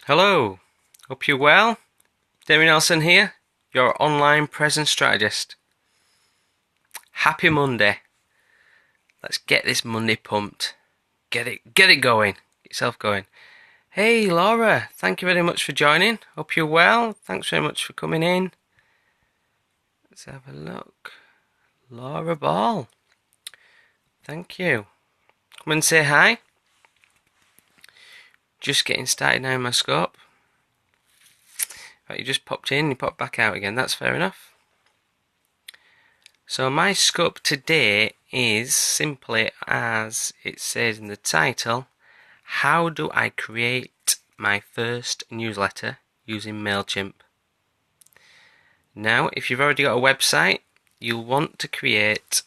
Hello, hope you're well. Damien Nelson here, your online presence strategist. Happy Monday. Let's get this Monday pumped. Get it going. Get yourself going. Hey Laura, thank you very much for joining. Hope you're well. Thanks very much for coming in. Let's have a look. Laura Ball. Thank you. Come and say hi. Just getting started now in my scope. Right, you just popped in, you popped back out again. That's fair enough. So my scope today is simply as it says in the title, how do I create my first newsletter using Mailchimp? Now, if you've already got a website, you'll want to create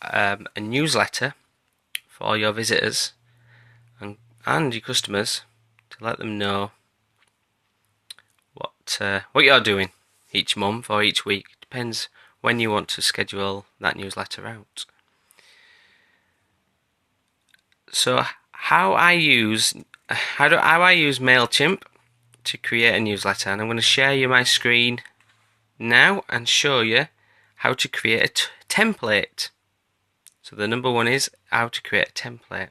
a newsletter for your visitors and your customers to let them know what you're doing each month or each week. Depends when you want to schedule that newsletter out. So how I use Mailchimp to create a newsletter, and I'm going to share you my screen now and show you how to create a template. So the number one is how to create a template.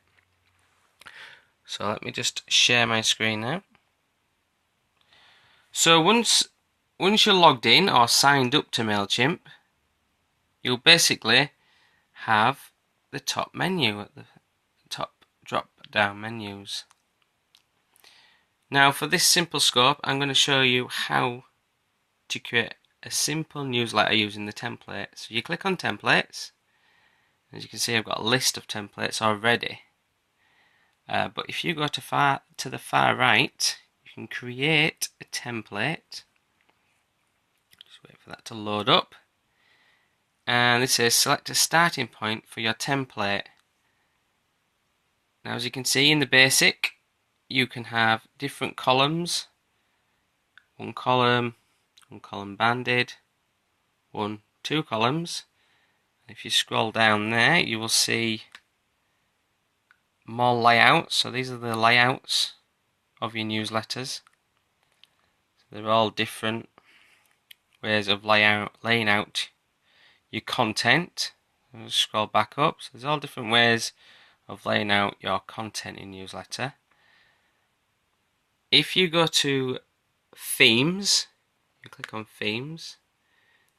So let me just share my screen now. So once you're logged in or signed up to Mailchimp, you'll basically have the top menu at the top drop down menus. Now for this simple scope, I'm going to show you how to create a simple newsletter using the template. So you click on templates. As you can see, I've got a list of templates already. But if you go to the far right, you can create a template. Just wait for that to load up. And it says select a starting point for your template. Now as you can see in the basic, you can have different columns. One column banded, two columns. If you scroll down there, you will see more layouts. So these are the layouts of your newsletters. So they're all different ways of laying out your content. I'll scroll back up. So there's all different ways of laying out your content in newsletter. If you go to themes, you click on themes.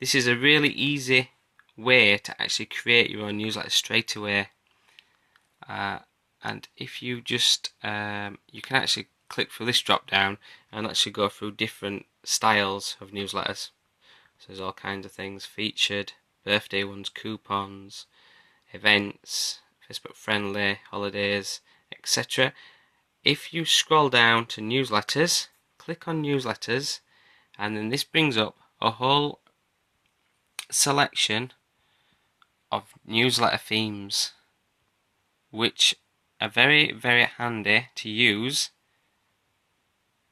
This is a really easy way to actually create your own newsletter straight away. And if you just you can actually click through this drop down and actually go through different styles of newsletters. So there's all kinds of things: featured, birthday ones, coupons, events, Facebook friendly, holidays, etc. If you scroll down to newsletters, click on newsletters, and then this brings up a whole selection of newsletter themes, which are very, very handy to use,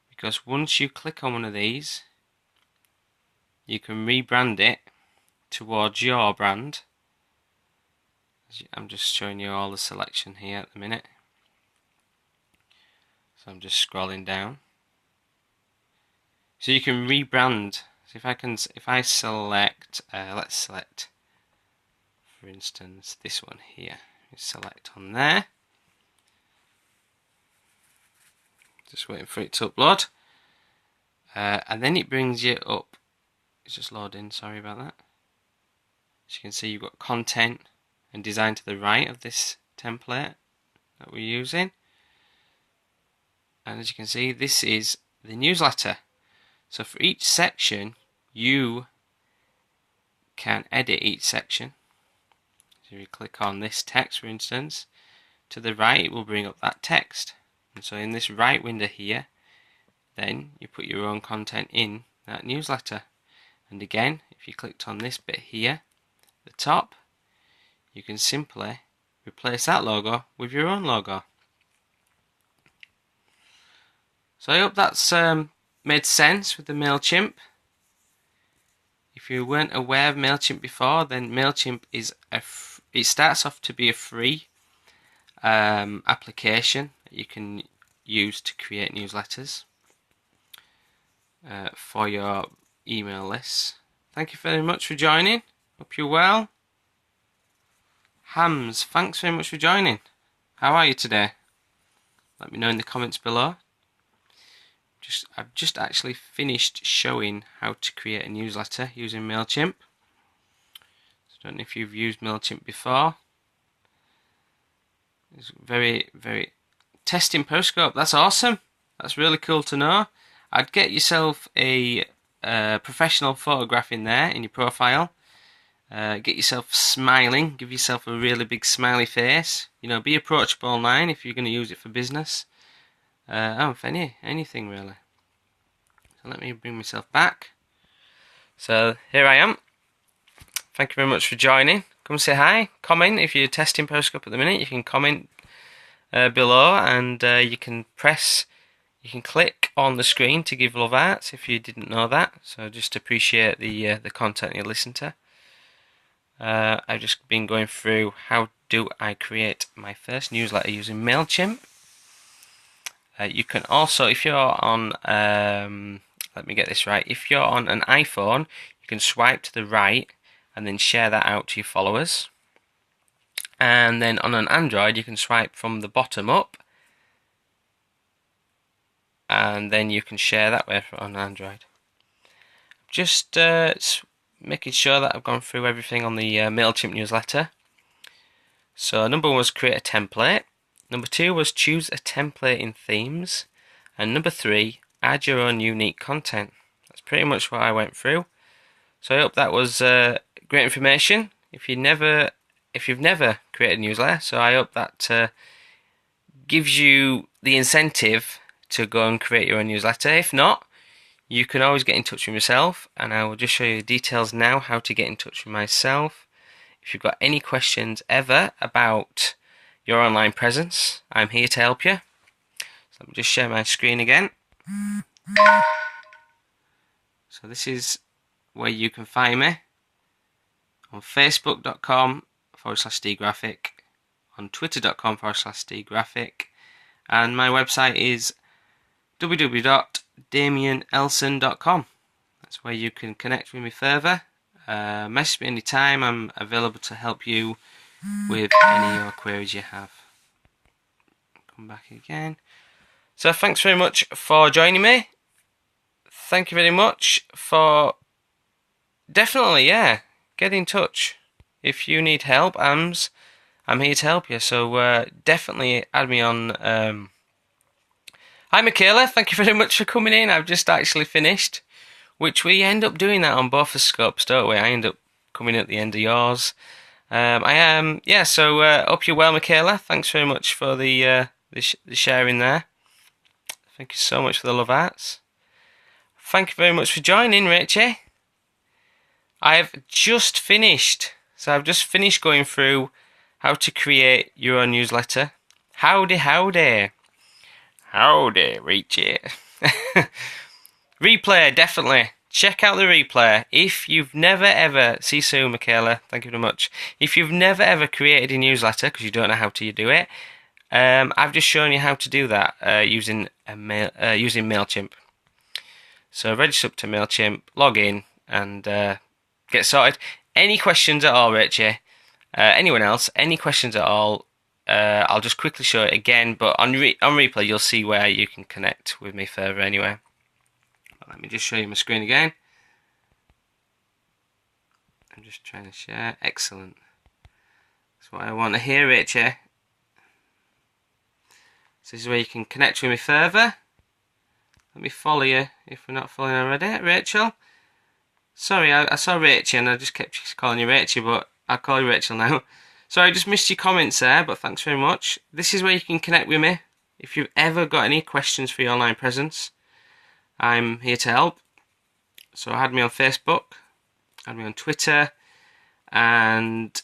because once you click on one of these, you can rebrand it towards your brand. I'm just showing you all the selection here at the minute. So I'm just scrolling down. So you can rebrand. So if I select, let's select, for instance, this one here. Select on there. Just waiting for it to upload. And then it brings you up. It's just loading, sorry about that. As you can see, you've got content and design to the right of this template that we're using. And as you can see, this is the newsletter. So for each section, you can edit each section. So if you click on this text, for instance, to the right, it will bring up that text. And so in this right window here, then you put your own content in that newsletter. And again, if you clicked on this bit here, the top, you can simply replace that logo with your own logo. So I hope that's made sense with the Mailchimp. If you weren't aware of Mailchimp before, then Mailchimp is it starts off to be a free application that you can use to create newsletters. for your email lists. Thank you very much for joining. Hope you're well. Hams, thanks very much for joining. How are you today? Let me know in the comments below. I've just actually finished showing how to create a newsletter using Mailchimp. So I don't know if you've used Mailchimp before. It's very testing Periscope. That's awesome. That's really cool to know. I'd get yourself a professional photograph in there in your profile. Get yourself smiling. Give yourself a really big smiley face. You know, be approachable online if you're going to use it for business. For anything really. So let me bring myself back. So here I am. Thank you very much for joining. Come say hi. Comment if you're testing Periscope at the minute. You can comment below, and you can click on the screen to give love arts if you didn't know that. So just appreciate the content you listen to. I've just been going through how do I create my first newsletter using Mailchimp. You can also, if you're on, let me get this right, if you're on an iPhone, you can swipe to the right and then share that out to your followers. And then on an Android, you can swipe from the bottom up, and then you can share that way on Android. Just making sure that I've gone through everything on the Mailchimp newsletter. So number 1 was create a template. Number 2 was choose a template in themes. And number 3, add your own unique content. That's pretty much what I went through. So I hope that was great information. If you've never created a newsletter, so I hope that gives you the incentive to go and create your own newsletter. If not, you can always get in touch with myself, and I will just show you the details now how to get in touch with myself. If you've got any questions ever about your online presence, I'm here to help you. So let me just share my screen again. So this is where you can find me on facebook.com/dgraphic, on twitter.com/dgraphic, and my website is www.damianelson.com. That's where you can connect with me further. Message me anytime. I'm available to help you with any of your queries you have. Come back again. So thanks very much for joining me. Thank you very much for definitely, get in touch. If you need help, I'm here to help you. So definitely add me on. Hi Michaela, thank you very much for coming in. I've just actually finished, which we end up doing that on both the scopes, don't we? I end up coming at the end of yours. So hope you're well, Michaela. Thanks very much for the sharing there. Thank you so much for the love arts. Thank you very much for joining, Richie. I've just finished. So I've just finished going through how to create your own newsletter. Howdy. Howdy, Richie. Replay, definitely. Check out the replay. If you've never ever, see you soon, Michaela. Thank you very much. If you've never ever created a newsletter because you don't know how to do it, I've just shown you how to do that using Mailchimp. So register up to Mailchimp, log in, and get started. Any questions at all, Richie? Anyone else? Any questions at all? I'll just quickly show it again, but on replay you'll see where you can connect with me further anyway. Let me just show you my screen again. I'm just trying to share. Excellent. That's what I want to hear, Richie. So this is where you can connect with me further. Let me follow you if we're not following already. Rachel. Sorry, I saw Rachel and I just kept calling you Rachel, but I'll call you Rachel now. Sorry, I just missed your comments there, but thanks very much. This is where you can connect with me. If you've ever got any questions for your online presence, I'm here to help. So add me on Facebook, add me on Twitter, and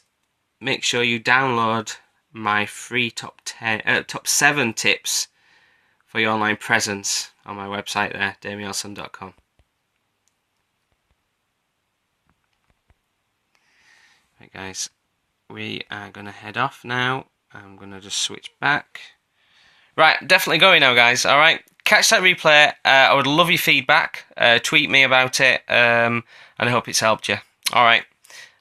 make sure you download my free top 7 tips for your online presence on my website there, damianelson.com. Right guys, we are going to head off now. I'm going to just switch back. Right, definitely going now guys, alright. catch that replay. I would love your feedback. Tweet me about it, and I hope it's helped you. All right.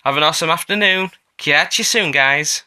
Have an awesome afternoon. Catch you soon, guys.